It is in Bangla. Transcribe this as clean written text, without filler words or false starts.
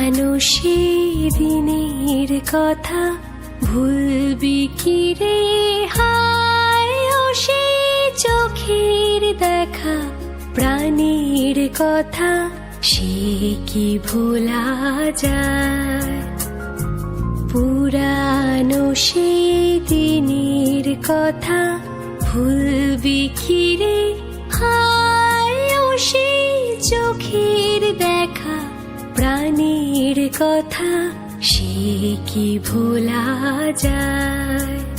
পুরানো সেই দিনের কথা ভুলবি কি রে হায় ও সেই চোখের দেখা প্রাণীর কথা সে কি ভোলা যায় পুরানো সেই দিনের কথা ভুলবি কি রে হায় ও সেই চোখের দেখা প্রাণীর কথা সে কি ভোলা যায়।